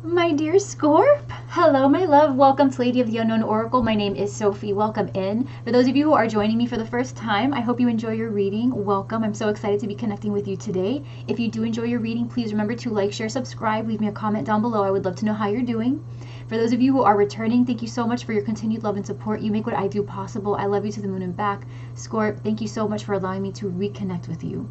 My dear Scorp, hello my love, welcome to Lady of the Unknown Oracle. My name is Sophie, welcome in. For those of you who are joining me for the first time, I hope you enjoy your reading. Welcome, I'm so excited to be connecting with you today. If you do enjoy your reading, please remember to like, share, subscribe, leave me a comment down below. I would love to know how you're doing. For those of you who are returning, thank you so much for your continued love and support. You make what I do possible. I love you to the moon and back. Scorp, thank you so much for allowing me to reconnect with you.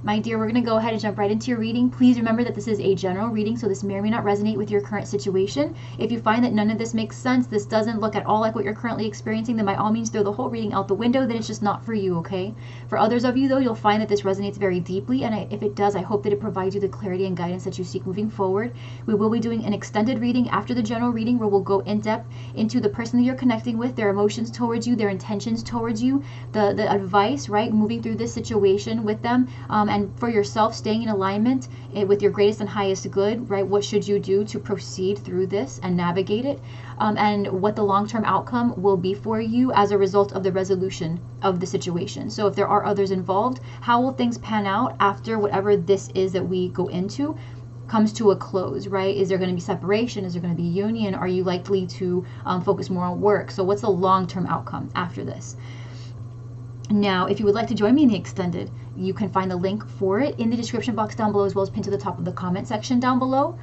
My dear, we're going to go ahead and jump right into your reading. Please remember that this is a general reading, so this may or may not resonate with your current situation. If you find that none of this makes sense, this doesn't look at all like what you're currently experiencing, then by all means throw the whole reading out the window, then it's just not for you, okay? For others of you, though, you'll find that this resonates very deeply, and if it does, I hope that it provides you the clarity and guidance that you seek moving forward. We will be doing an extended reading after the general reading, where we'll go in depth into the person that you're connecting with, their emotions towards you, their intentions towards you, the advice, right, moving through this situation with them, and for yourself, staying in alignment with your greatest and highest good, right? What should you do to proceed through this and navigate it, and what the long-term outcome will be for you as a result of the resolution of the situation. So if there are others involved, how will things pan out after whatever this is that we go into comes to a close, right? Is there going to be separation? Is there going to be union? Are you likely to focus more on work? So what's the long-term outcome after this? Now, if you would like to join me in the extended, you can find the link for it in the description box down below, as well as pinned to the top of the comment section down below.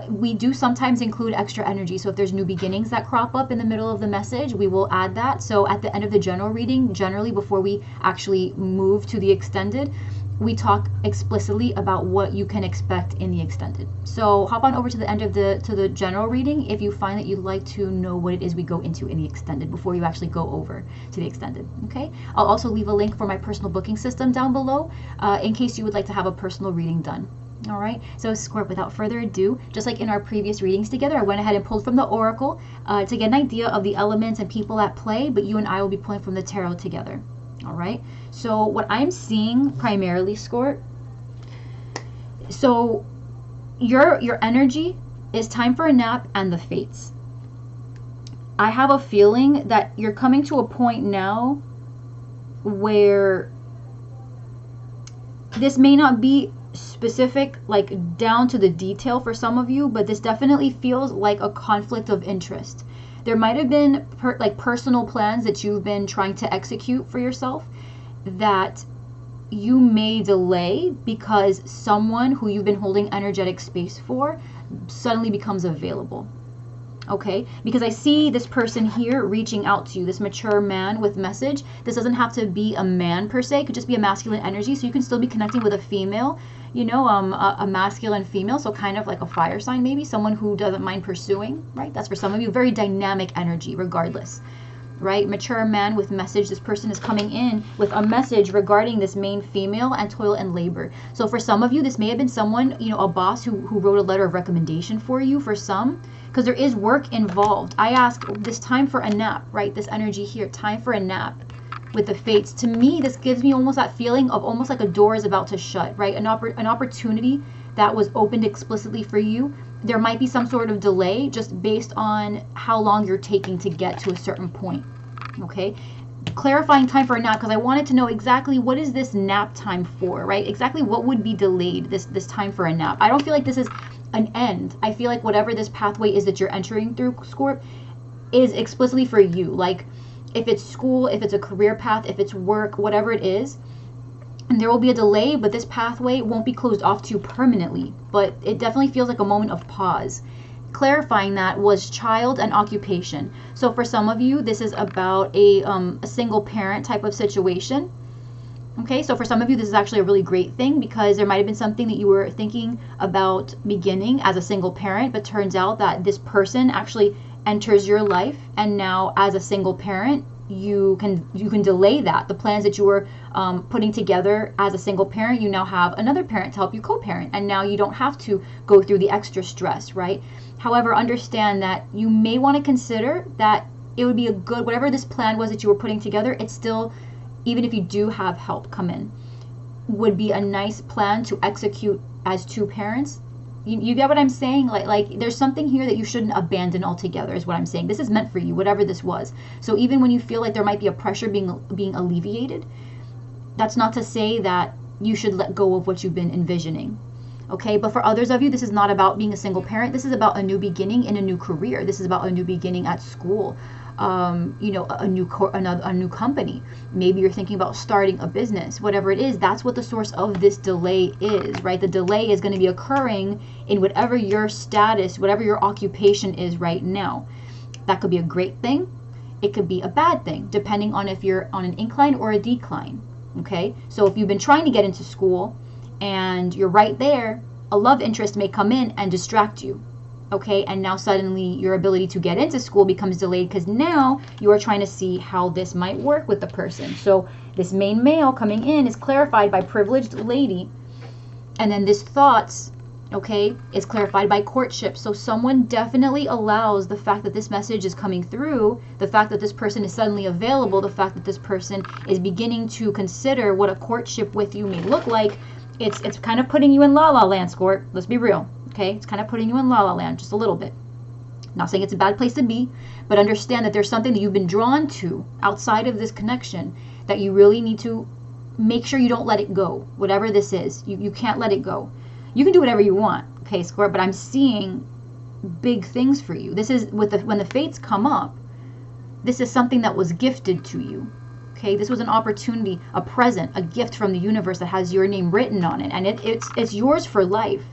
We do sometimes include extra energy, so if there's new beginnings that crop up in the middle of the message, we will add that. So at the end of the general reading, generally before we actually move to the extended, we talk explicitly about what you can expect in the extended. So hop on over to the end of the general reading if you find that you'd like to know what it is we go into in the extended before you actually go over to the extended. Okay, I'll also leave a link for my personal booking system down below in case you would like to have a personal reading done. All right, so Scorp, without further ado, just like in our previous readings together, I went ahead and pulled from the Oracle to get an idea of the elements and people at play, but you and I will be pulling from the Tarot together. All right, so what I'm seeing primarily, Scorp, so your energy is time for a nap and the fates. I have a feeling that you're coming to a point now where this may not be specific, like down to the detail for some of you, but this definitely feels like a conflict of interest. There might have been personal plans that you've been trying to execute for yourself that you may delay because someone who you've been holding energetic space for suddenly becomes available. Okay, because I see this person here reaching out to you, this mature man with message. This doesn't have to be a man per se, it could just be a masculine energy, so you can still be connecting with a female, you know, a masculine female, so kind of like a fire sign, maybe someone who doesn't mind pursuing, right? That's for some of you. Very dynamic energy regardless, right? Mature man with message. This person is coming in with a message regarding this main female and toil and labor. So for some of you, this may have been someone, you know, a boss who wrote a letter of recommendation for you. For some, because there is work involved. I ask this time for a nap, right? This energy here, time for a nap with the fates. To me, this gives me almost that feeling of almost like a door is about to shut, right? An opportunity that was opened explicitly for you. There might be some sort of delay just based on how long you're taking to get to a certain point, okay? Clarifying time for a nap, because I wanted to know exactly what is this nap time for, right? Exactly what would be delayed, this time for a nap. I don't feel like this is an end. I feel like whatever this pathway is that you're entering through, Scorp, is explicitly for you. Like if it's school, if it's a career path, if it's work, whatever it is, and there will be a delay, but this pathway won't be closed off to you permanently, but it definitely feels like a moment of pause. Clarifying that was child and occupation. So for some of you, this is about a single parent type of situation. Okay, so for some of you, this is actually a really great thing because there might have been something that you were thinking about beginning as a single parent, but turns out that this person actually enters your life, and now as a single parent, you can delay that. The plans that you were putting together as a single parent, you now have another parent to help you co-parent, and now you don't have to go through the extra stress, right? However, understand that you may want to consider that it would be a good, whatever this plan was that you were putting together, it's still, even if you do have help come in, would be a nice plan to execute as two parents. You get what I'm saying? Like there's something here that you shouldn't abandon altogether is what I'm saying. This is meant for you, whatever this was. So even when you feel like there might be a pressure being alleviated, that's not to say that you should let go of what you've been envisioning. Okay, but for others of you, this is not about being a single parent. This is about a new beginning in a new career. This is about a new beginning at school. You know, a new company. Maybe you're thinking about starting a business. Whatever it is, that's what the source of this delay is, right? The delay is going to be occurring in whatever your status, whatever your occupation is right now. That could be a great thing. It could be a bad thing, depending on if you're on an incline or a decline. Okay, so if you've been trying to get into school and you're right there, a love interest may come in and distract you. Okay, and now suddenly your ability to get into school becomes delayed because now you are trying to see how this might work with the person. So this main male coming in is clarified by privileged lady, and then this thoughts, okay, is clarified by courtship. So someone definitely allows the fact that this message is coming through, the fact that this person is suddenly available, the fact that this person is beginning to consider what a courtship with you may look like. It's kind of putting you in la la land, Scorp. Let's be real. Okay, it's kind of putting you in la la land just a little bit. Not saying it's a bad place to be, but understand that there's something that you've been drawn to outside of this connection that you really need to make sure you don't let it go. Whatever this is, you can't let it go. You can do whatever you want, okay, Scorp, but I'm seeing big things for you. This is when the fates come up, this is something that was gifted to you. Okay, this was an opportunity, a present, a gift from the universe that has your name written on it, and it's yours for life.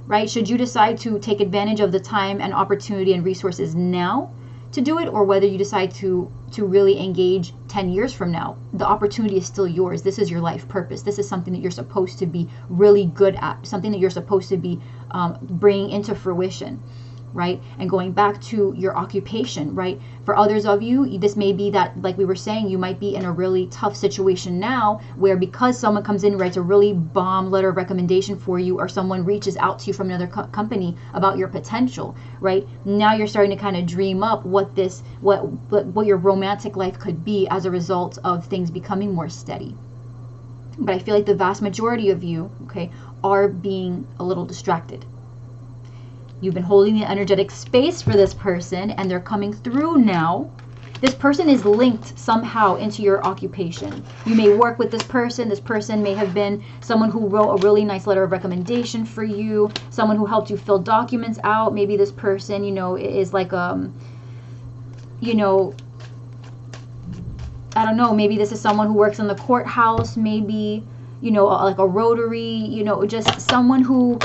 Right? Should you decide to take advantage of the time and opportunity and resources now to do it, or whether you decide to really engage 10 years from now, the opportunity is still yours. This is your life purpose. This is something that you're supposed to be really good at, something that you're supposed to be bringing into fruition. Right? And going back to your occupation, right? For others of you, this may be that, like we were saying, you might be in a really tough situation now where because someone comes in and writes a really bomb letter of recommendation for you, or someone reaches out to you from another company about your potential, right? Now you're starting to kind of dream up what your romantic life could be as a result of things becoming more steady. But I feel like the vast majority of you, okay, are being a little distracted. You've been holding the energetic space for this person, and they're coming through now. This person is linked somehow into your occupation. You may work with this person. This person may have been someone who wrote a really nice letter of recommendation for you, someone who helped you fill documents out. Maybe this person, you know, is like, you know, I don't know, maybe this is someone who works in the courthouse, maybe, you know, like a Rotary, you know, just someone who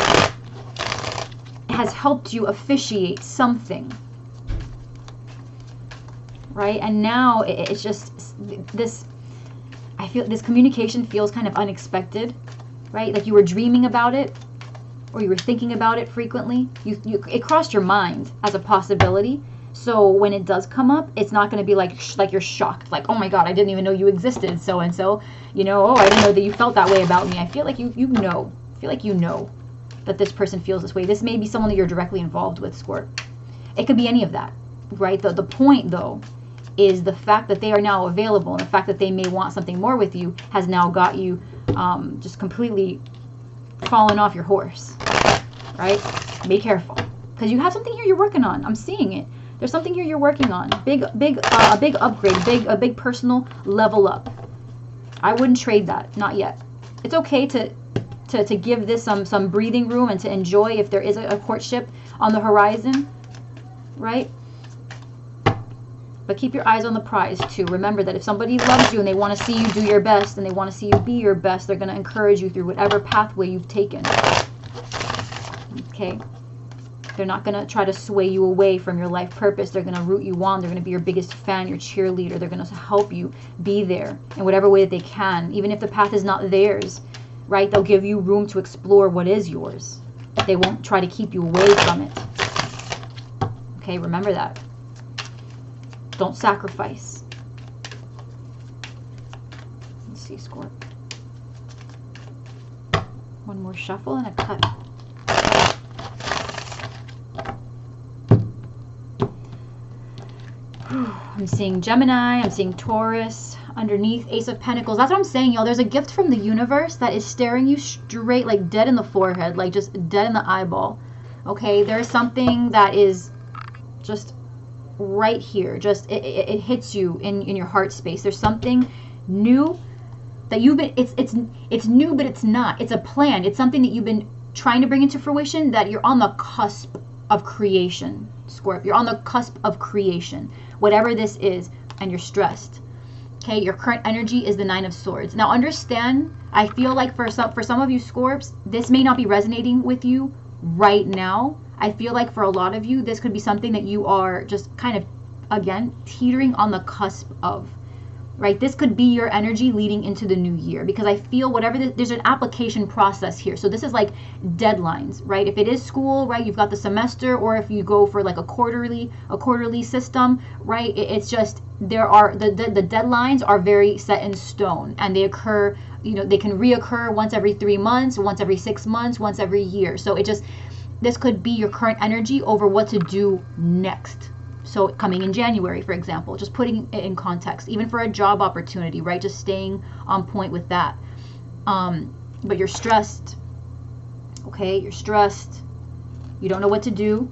has helped you officiate something, right? And now it's just this, I feel this communication feels kind of unexpected, right? Like you were dreaming about it, or you were thinking about it frequently. It crossed your mind as a possibility. So when it does come up, it's not going to be like you're shocked, like, oh my God, I didn't even know you existed, so and so, you know, oh, I didn't know that you felt that way about me. I feel like you know that this person feels this way. This may be someone that you're directly involved with, Scorp. It could be any of that, right? The point, though, is the fact that they are now available, and the fact that they may want something more with you has now got you just completely fallen off your horse, right? Be careful, because you have something here you're working on. I'm seeing it. There's something here you're working on. A big upgrade, a big personal level up. I wouldn't trade that, not yet. It's okay to give this some breathing room and to enjoy if there is a courtship on the horizon, right? But keep your eyes on the prize too. Remember that if somebody loves you and they want to see you do your best and they want to see you be your best, they're going to encourage you through whatever pathway you've taken. Okay? They're not going to try to sway you away from your life purpose. They're going to root you on. They're going to be your biggest fan, your cheerleader. They're going to help you be there in whatever way that they can, even if the path is not theirs. Right? They'll give you room to explore what is yours. They won't try to keep you away from it. Okay, remember that. Don't sacrifice. Let's see, Scorp. One more shuffle and a cut. I'm seeing Gemini, I'm seeing Taurus, underneath Ace of Pentacles. That's what I'm saying, y'all. There's a gift from the universe that is staring you straight, like dead in the forehead, like just dead in the eyeball. Okay, there's something that is just right here. Just it hits you in your heart space. There's something new that you've been, it's new, but it's not. It's a plan. It's something that you've been trying to bring into fruition, that you're on the cusp of creation, Scorpio. You're on the cusp of creation, whatever this is, and you're stressed. Okay, your current energy is the Nine of Swords. Now understand, I feel like for some of you Scorps, this may not be resonating with you right now. I feel like for a lot of you, this could be something that you are just kind of, again, teetering on the cusp of, right? This could be your energy leading into the new year, because I feel there's an application process here. So this is like deadlines, right? If it is school, right, you've got the semester, or if you go for like a quarterly system, right? It's just, there are, the deadlines are very set in stone, and they occur, you know, they can reoccur once every 3 months, once every 6 months, once every year. So this could be your current energy over what to do next. So coming in January, for example, just putting it in context, even for a job opportunity, right? Just staying on point with that. But you're stressed, okay? You're stressed. You don't know what to do,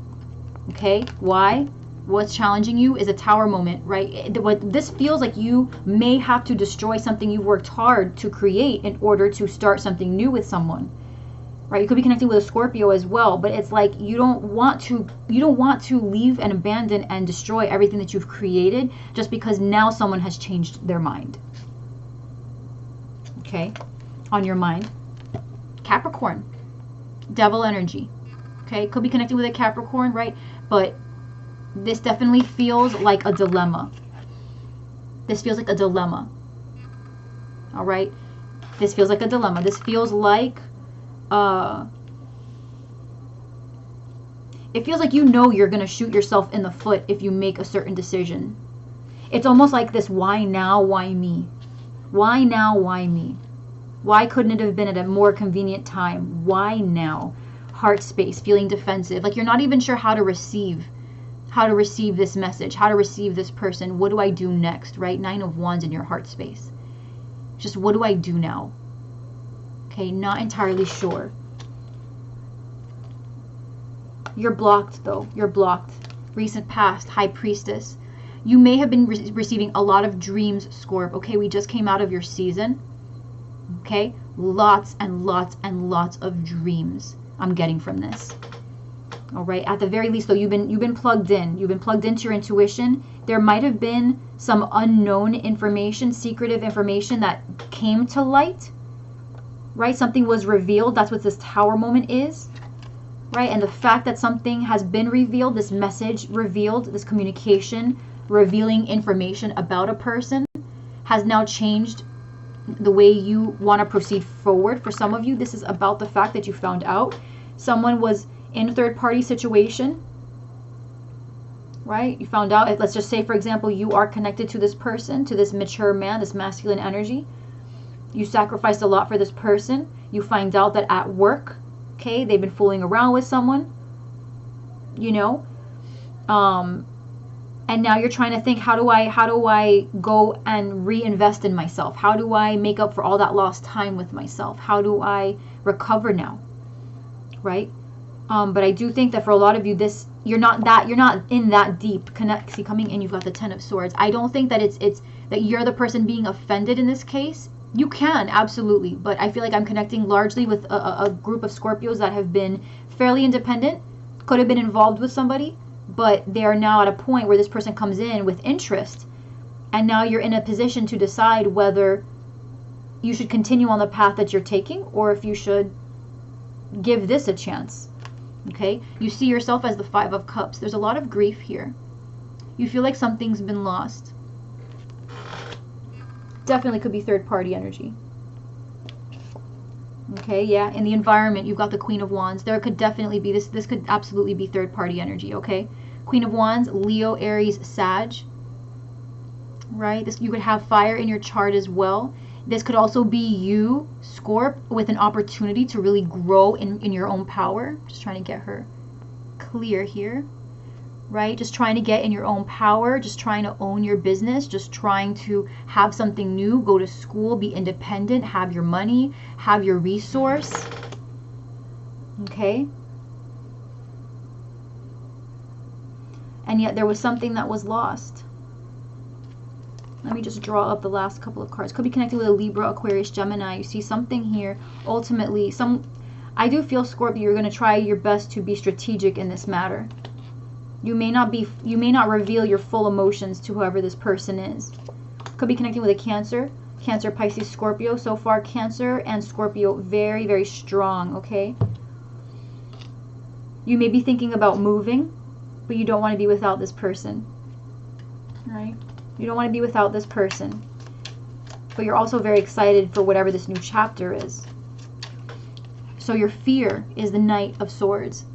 okay? Why? What's challenging you is a tower moment, right? What this feels like, you may have to destroy something you've worked hard to create in order to start something new with someone. Right? You could be connecting with a Scorpio as well, but it's like you don't want to leave and abandon and destroy everything that you've created just because now someone has changed their mind. Okay? On your mind. Capricorn. Devil energy. Okay? Could be connecting with a Capricorn, right? But this definitely feels like a dilemma. This feels like a dilemma. All right? This feels like a dilemma. This feels like it feels like, you know, you're going to shoot yourself in the foot if you make a certain decision. It's almost like this, why now, why me? Why now, why me? Why couldn't it have been at a more convenient time? Why now? Heart space, feeling defensive, like you're not even sure how to receive this message, how to receive this person. What do I do next, right? 9 of Wands in your heart space. Just, what do I do now? Okay, not entirely sure. You're blocked, though. You're blocked. Recent past, High Priestess. You may have been receiving a lot of dreams, Scorp. Okay, we just came out of your season. Okay, lots and lots and lots of dreams I'm getting from this. All right, at the very least, though, you've been plugged in. You've been plugged into your intuition. There might have been some unknown information, secretive information that came to light. Right? Something was revealed. That's what this tower moment is. Right? And the fact that something has been revealed, this message revealed, this communication, revealing information about a person, has now changed the way you want to proceed forward. For some of you, this is about the fact that you found out someone was in a third-party situation. Right? You found out, let's just say, for example, you are connected to this person, to this mature man, this masculine energy. You sacrificed a lot for this person. You find out that at work, okay, they've been fooling around with someone, you know, and now you're trying to think, how do I go and reinvest in myself? How do I make up for all that lost time with myself? How do I recover now? Right? But I do think that for a lot of you, you're not in that deep. See, coming in, you've got the 10 of Swords. I don't think that it's that you're the person being offended in this case. You can, absolutely. But I feel like I'm connecting largely with a group of Scorpios that have been fairly independent, could have been involved with somebody, but they are now at a point where this person comes in with interest. And now you're in a position to decide whether you should continue on the path that you're taking or if you should give this a chance. Okay? You see yourself as the 5 of Cups. There's a lot of grief here. You feel like something's been lost. Definitely could be third-party energy. Okay, yeah. In the environment, you've got the Queen of Wands. There could definitely be this could absolutely be third-party energy, okay? Queen of Wands, Leo, Aries, Sag. Right? You could have fire in your chart as well. This could also be you, Scorp, with an opportunity to really grow in your own power. Just trying to get her clear here. Right? Just trying to get in your own power, just trying to own your business, just trying to have something new, go to school, be independent, have your money, have your resource. Okay? And yet there was something that was lost. Let me just draw up the last couple of cards. Could be connected with a Libra, Aquarius, Gemini. You see something here. Ultimately, I do feel, Scorpio, you're going to try your best to be strategic in this matter. You may not reveal your full emotions to whoever this person is. Could be connecting with a Cancer, Pisces, Scorpio. So far, Cancer and Scorpio, very, very strong, okay? You may be thinking about moving, but you don't want to be without this person, right? You don't want to be without this person, but you're also very excited for whatever this new chapter is. So your fear is the Knight of Swords,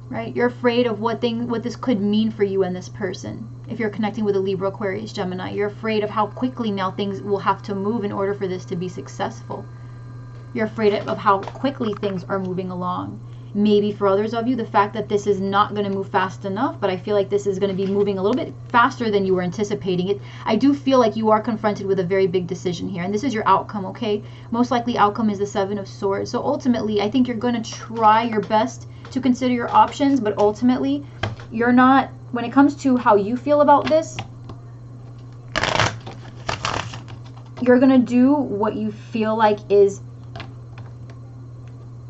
right? You're afraid of what this could mean for you and this person. If you're connecting with a Libra, Aquarius, Gemini, you're afraid of how quickly now things will have to move in order for this to be successful. You're afraid of how quickly things are moving along. Maybe for others of you, the fact that this is not going to move fast enough, but I feel like this is going to be moving a little bit faster than you were anticipating it. I do feel like you are confronted with a very big decision here, and this is your outcome, okay? Most likely outcome is the Seven of Swords. So ultimately, I think you're going to try your best to consider your options, but ultimately, you're not, when it comes to how you feel about this, you're going to do what you feel like is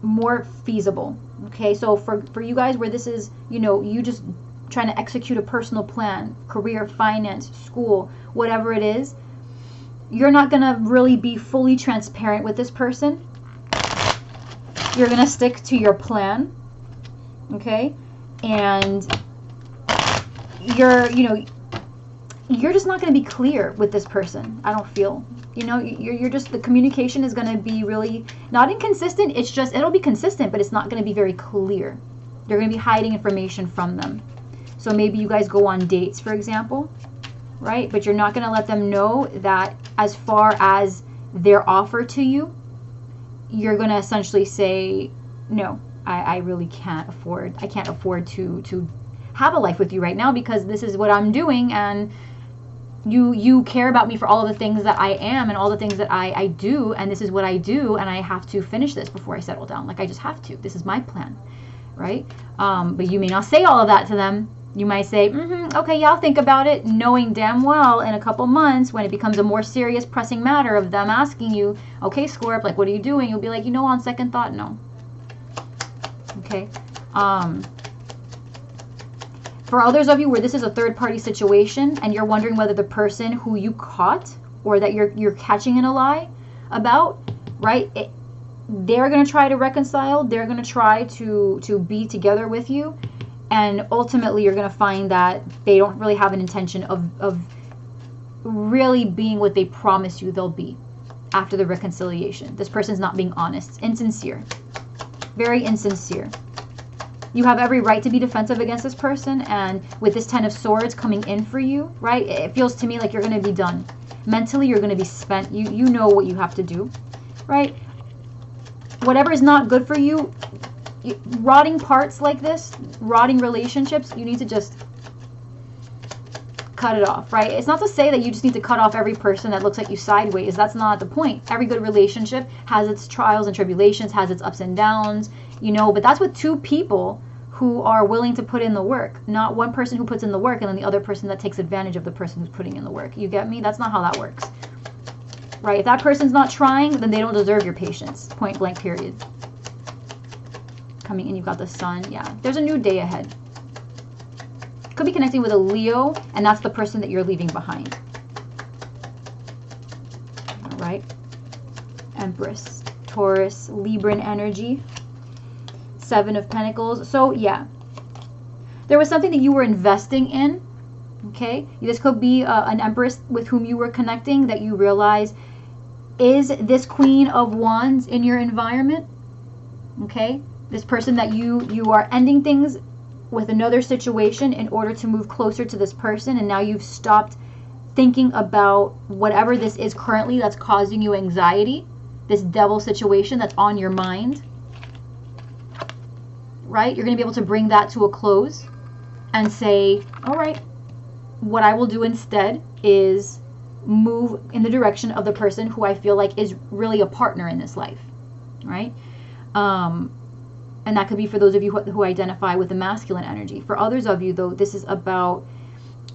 more feasible. Okay, so for you guys where this is, you know, you just trying to execute a personal plan, career, finance, school, whatever it is, you're not going to really be fully transparent with this person. You're going to stick to your plan, okay? And you're just not going to be clear with this person, I don't feel. You know, you're just, the communication is going to be really not inconsistent. It's just, it'll be consistent, but it's not going to be very clear. You're going to be hiding information from them. So maybe you guys go on dates, for example, right? But you're not going to let them know that as far as their offer to you, you're going to essentially say, no, I really can't afford to have a life with you right now because this is what I'm doing, and you care about me for all of the things that I am and all the things that I do, and this is what I do, and I have to finish this before I settle down. Like, I just have to. This is my plan, right? But you may not say all of that to them. You might say, okay, yeah, I'll think about it, knowing damn well in a couple months when it becomes a more serious, pressing matter of them asking you, okay, Scorp, like, what are you doing? You'll be like, on second thought, no. Okay. For others of you where this is a third-party situation and you're wondering whether the person who you caught or that you're catching in a lie about, right, they're going to try to reconcile, they're going to try to be together with you, and ultimately you're going to find that they don't really have an intention of really being what they promise you they'll be after the reconciliation. This person's not being honest, insincere, very insincere. You have every right to be defensive against this person, and with this Ten of Swords coming in for you, right, it feels to me like you're going to be done. Mentally, you're going to be spent. You know what you have to do, right? Whatever is not good for you, rotting parts like this, rotting relationships, you need to just cut it off, right? It's not to say that you just need to cut off every person that looks at you sideways. That's not the point. Every good relationship has its trials and tribulations, has its ups and downs, but that's with two people who are willing to put in the work, not one person who puts in the work and then the other person that takes advantage of the person who's putting in the work. You get me? That's not how that works, right? If that person's not trying, then they don't deserve your patience, point blank, period. Coming in, you've got the Sun. Yeah, there's a new day ahead. Could be connecting with a Leo, and that's the person that you're leaving behind. All right. Empress, Taurus, Libran energy. Seven of Pentacles. So yeah, there was something that you were investing in. Okay, this could be an Empress with whom you were connecting that you realize is this Queen of Wands in your environment. Okay, this person that you are ending things with another situation in order to move closer to this person, and now you've stopped thinking about whatever this is currently that's causing you anxiety, this devil situation that's on your mind, right? You're going to be able to bring that to a close and say, all right, what I will do instead is move in the direction of the person who I feel like is really a partner in this life, right? And that could be for those of you who identify with the masculine energy. For others of you, though, this is about,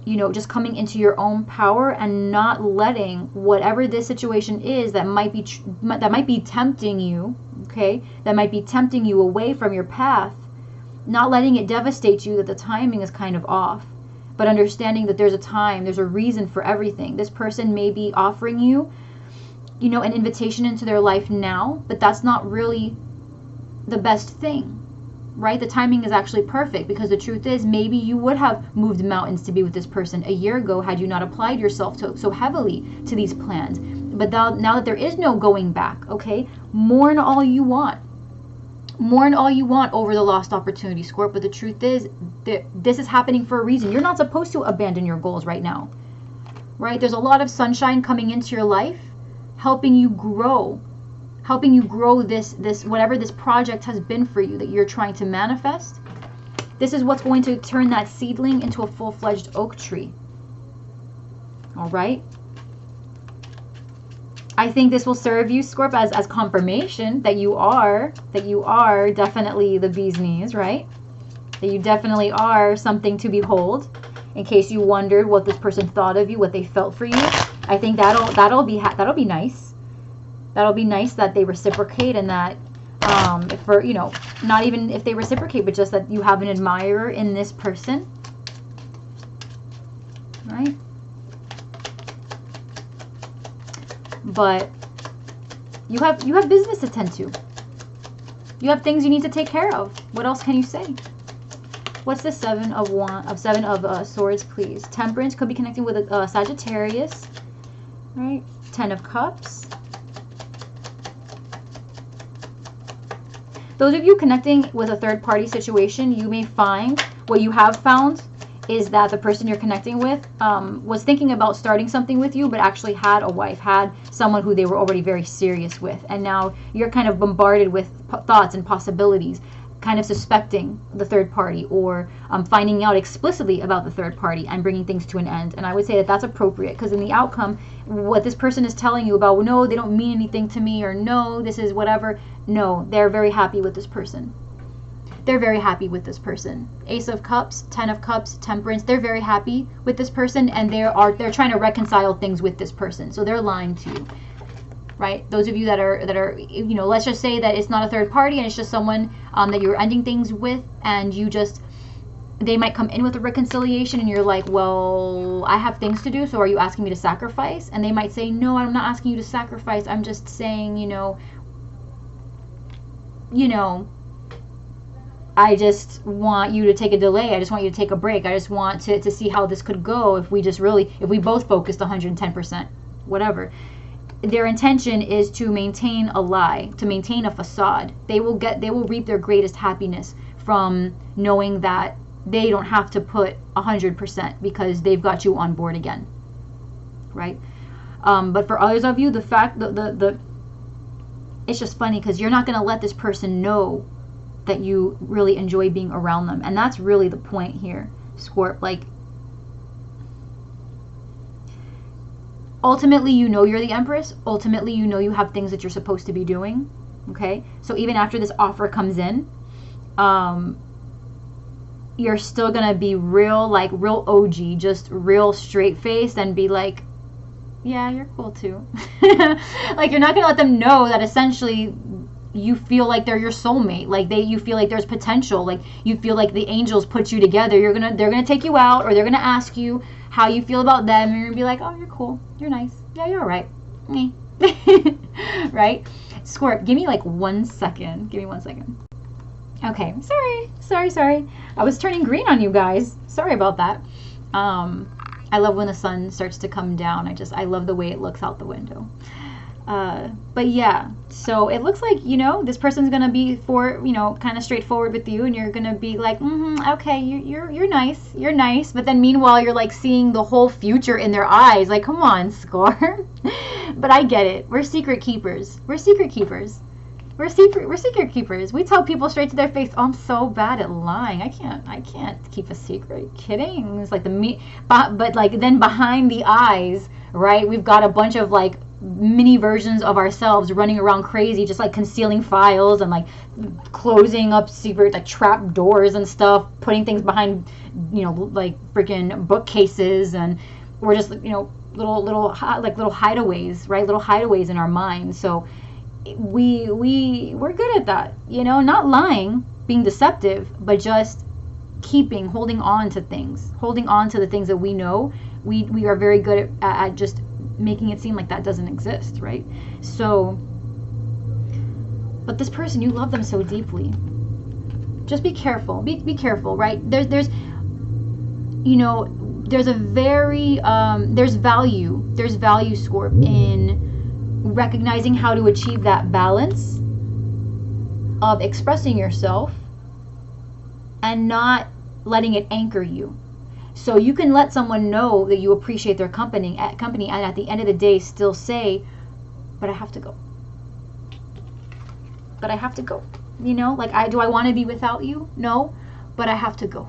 just coming into your own power and not letting whatever this situation is that might be tempting you, okay, that might be tempting you away from your path, not letting it devastate you that the timing is kind of off, but understanding that there's a time, there's a reason for everything. This person may be offering you, you know, an invitation into their life now, but that's not really the best thing, right? The timing is actually perfect, because the truth is, maybe you would have moved mountains to be with this person a year ago had you not applied yourself so heavily to these plans. But now that there is no going back, okay, mourn all you want. Mourn all you want over the lost opportunity, Scorp, but the truth is that this is happening for a reason. You're not supposed to abandon your goals right now, right? There's a lot of sunshine coming into your life, helping you grow this whatever this project has been for you that you're trying to manifest. This is what's going to turn that seedling into a full-fledged oak tree. All right? I think this will serve you, Scorp, as confirmation that you are definitely the bee's knees, right? That you definitely are something to behold. In case you wondered what this person thought of you, what they felt for you, I think that'll be nice. That'll be nice that they reciprocate, and that for, you know, not even if they reciprocate, but just that you have an admirer in this person, right? But you have business to tend to. You have things you need to take care of. What else can you say? What's the seven of swords, please? Temperance could be connecting with a Sagittarius, right? 10 of Cups. Those of you connecting with a third-party situation, you may find, what you have found is that the person you're connecting with was thinking about starting something with you, but actually had a wife, had someone who they were already very serious with. And now you're kind of bombarded with thoughts and possibilities, kind of suspecting the third party, or finding out explicitly about the third party and bringing things to an end. And I would say that that's appropriate, because in the outcome, what this person is telling you about, no, they don't mean anything to me, or no, this is whatever, no, they're very happy with this person. They're very happy with this person. Ace of Cups, 10 of Cups, Temperance, they're very happy with this person, and they're trying to reconcile things with this person. So they're lying to you, right? Those of you that are, you know, let's just say that it's not a third party and it's just someone that you're ending things with, and they might come in with a reconciliation, and you're like, well, I have things to do, so are you asking me to sacrifice? And they might say, no, I'm not asking you to sacrifice. I'm just saying, you know, I just want you to take a delay. I just want you to take a break. I just want to see how this could go if we both focused 110%, whatever. Their intention is to maintain a lie, to maintain a facade. They will reap their greatest happiness from knowing that they don't have to put 100% because they've got you on board again, right? But for others of you, the fact it's just funny because you're not going to let this person know that you really enjoy being around them. And that's really the point here, Scorp. Like, ultimately, you know you're the Empress. Ultimately, you know you have things that you're supposed to be doing. Okay? So even after this offer comes in, you're still going to be real OG, just real straight-faced, and be like, yeah, you're cool too. Like, you're not going to let them know that essentially you feel like they're your soulmate. Like, you feel like there's potential. Like, you feel like the angels put you together. They're gonna take you out, or they're gonna ask you how you feel about them, and you're gonna be like, oh, you're cool, you're nice, yeah, you're all right. Right? Scorp, give me like 1 second. Give me 1 second. Okay, sorry. I was turning green on you guys. Sorry about that. I love when the sun starts to come down. I love the way it looks out the window. But yeah, so it looks like, this person's gonna be kind of straightforward with you, and you're gonna be like, okay, you're nice, but then meanwhile you're like seeing the whole future in their eyes. Like, come on, Scorp. But I get it. We're secret keepers. We're secret keepers. We tell people straight to their face, oh, I'm so bad at lying. I can't keep a secret. Are you kidding? It's like but like then behind the eyes, right? We've got a bunch of like mini versions of ourselves running around crazy, just like concealing files and like closing up secret like trap doors and stuff, putting things behind, like freaking bookcases, and we're just little hideaways, right? Little hideaways in our minds. So we're good at that, you know, not lying, being deceptive, but just holding on to things, holding on to the things that we know. We are very good at just making it seem like that doesn't exist, right? So, but this person, you love them so deeply. Just be careful. Be careful, right? There's you know, there's a very there's value, Scorp, in recognizing how to achieve that balance of expressing yourself and not letting it anchor you. So you can let someone know that you appreciate their company, and at the end of the day still say, but I have to go. But I have to go. You know, like, do I want to be without you? No, but I have to go.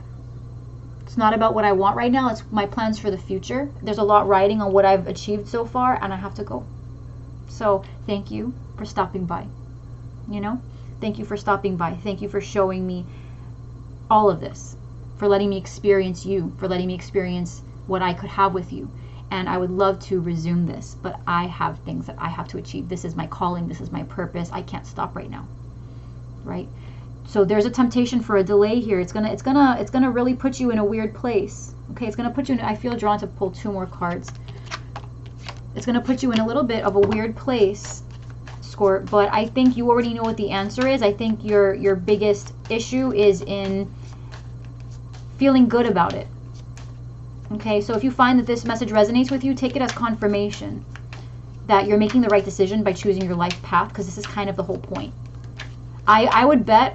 It's not about what I want right now. It's my plans for the future. There's a lot riding on what I've achieved so far, and I have to go. So thank you for stopping by. You know, thank you for stopping by. Thank you for showing me all of this, for letting me experience you, for letting me experience what I could have with you. And I would love to resume this, but I have things that I have to achieve. This is my calling. This is my purpose. I can't stop right now. Right? So there's a temptation for a delay here. It's gonna really put you in a weird place. Okay, it's gonna put you in, I feel drawn to pull 2 more cards. It's gonna put you in a little bit of a weird place, Scorp, but I think you already know what the answer is. I think your biggest issue is in feeling good about it. Okay, so if you find that this message resonates with you, take it as confirmation that you're making the right decision by choosing your life path, because this is kind of the whole point. I would bet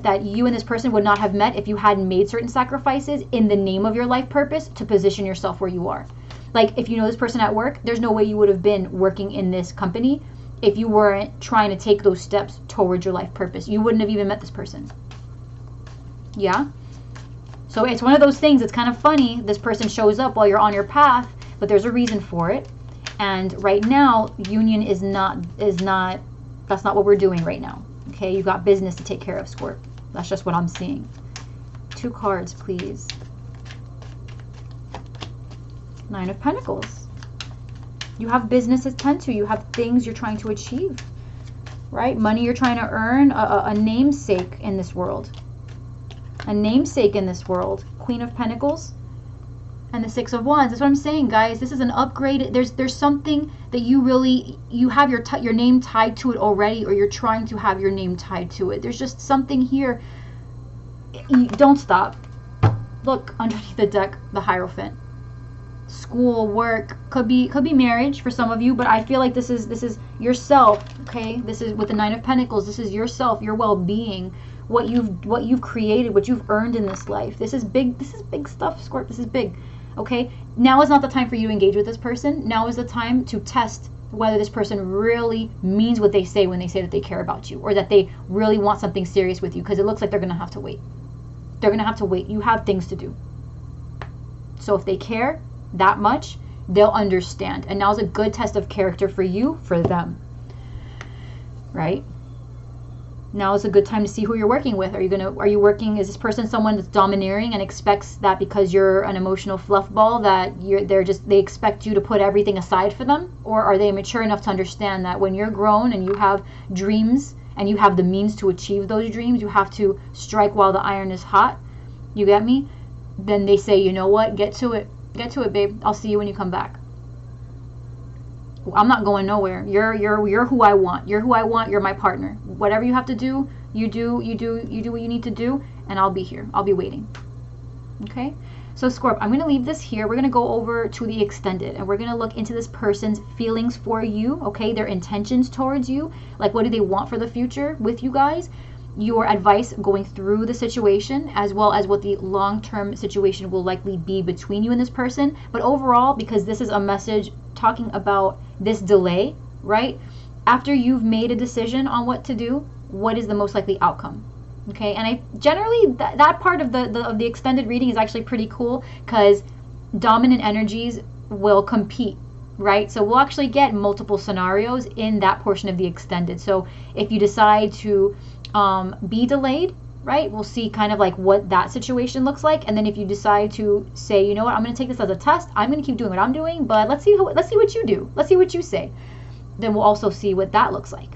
that you and this person would not have met if you hadn't made certain sacrifices in the name of your life purpose to position yourself where you are. Like, if you know this person at work, there's no way you would have been working in this company if you weren't trying to take those steps towards your life purpose. You wouldn't have even met this person. Yeah? So it's one of those things. It's kind of funny. This person shows up while you're on your path, but there's a reason for it. And right now, union is not, that's not what we're doing right now. Okay, you got business to take care of, Scorp. That's just what I'm seeing. 2 cards, please. 9 of Pentacles. You have business to tend to. You have things you're trying to achieve, right? Money you're trying to earn, a namesake in this world. A namesake in this world. Queen of Pentacles and the 6 of Wands. That's what I'm saying, guys. This is an upgrade. There's something that you have your name tied to it already, or you're trying to have your name tied to it. There's just something here. Don't stop. Look underneath the deck, the Hierophant. School, work, could be marriage for some of you, but I feel like this is yourself. Okay, this is with the 9 of Pentacles. This is yourself, your well-being, what you've created, what you've earned in this life. This is big. This is big stuff, Scorp. This is big. Okay, now is not the time for you to engage with this person. Now is the time to test whether this person really means what they say when they say that they care about you, or that they really want something serious with you, because it looks like they're gonna have to wait. They're gonna have to wait. You have things to do. So if they care that much, they'll understand. And now's a good test of character for you, for them. Right? Now is a good time to see who you're working with. Are you working, is this person someone that's domineering and expects that because you're an emotional fluff ball that they expect you to put everything aside for them? Or are they mature enough to understand that when you're grown and you have dreams and you have the means to achieve those dreams, you have to strike while the iron is hot? You get me? Then they say, you know what, get to it, babe. I'll see you when you come back. I'm not going nowhere. You're who I want. You're who I want. You're my partner. Whatever you have to do, you do what you need to do, and I'll be here. I'll be waiting. Okay? So Scorp, I'm going to leave this here. We're going to go over to the extended, and we're going to look into this person's feelings for you, okay? Their intentions towards you. Like, what do they want for the future with you guys? Your advice going through the situation, as well as what the long-term situation will likely be between you and this person. But overall, because this is a message talking about this delay, right? After you've made a decision on what to do, what is the most likely outcome? Okay, and I generally that part of the extended reading is actually pretty cool, because dominant energies will compete, right? So we'll actually get multiple scenarios in that portion of the extended. So if you decide to be delayed, right, we'll see kind of like what that situation looks like. And then if you decide to say, you know what, I'm going to take this as a test, I'm going to keep doing what I'm doing, but let's see what you do, let's see what you say, then we'll also see what that looks like.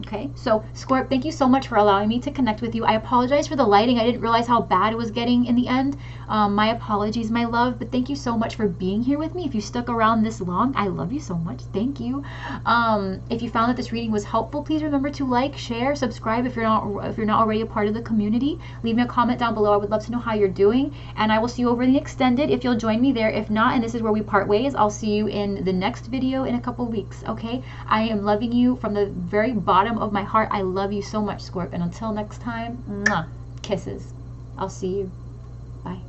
Okay, so Scorp, thank you so much for allowing me to connect with you. I apologize for the lighting. I didn't realize how bad it was getting in the end. My apologies, my love, but thank you so much for being here with me. If you stuck around this long, I love you so much. Thank you. If you found that this reading was helpful, please remember to like, share, subscribe if you're not already a part of the community. Leave me a comment down below. I would love to know how you're doing, and I will see you over in the extended if you'll join me there. If not, and this is where we part ways, I'll see you in the next video in a couple weeks. Okay, I am loving you from the very bottom of my heart. I love you so much, Scorp, and until next time, mwah, kisses. I'll see you. Bye.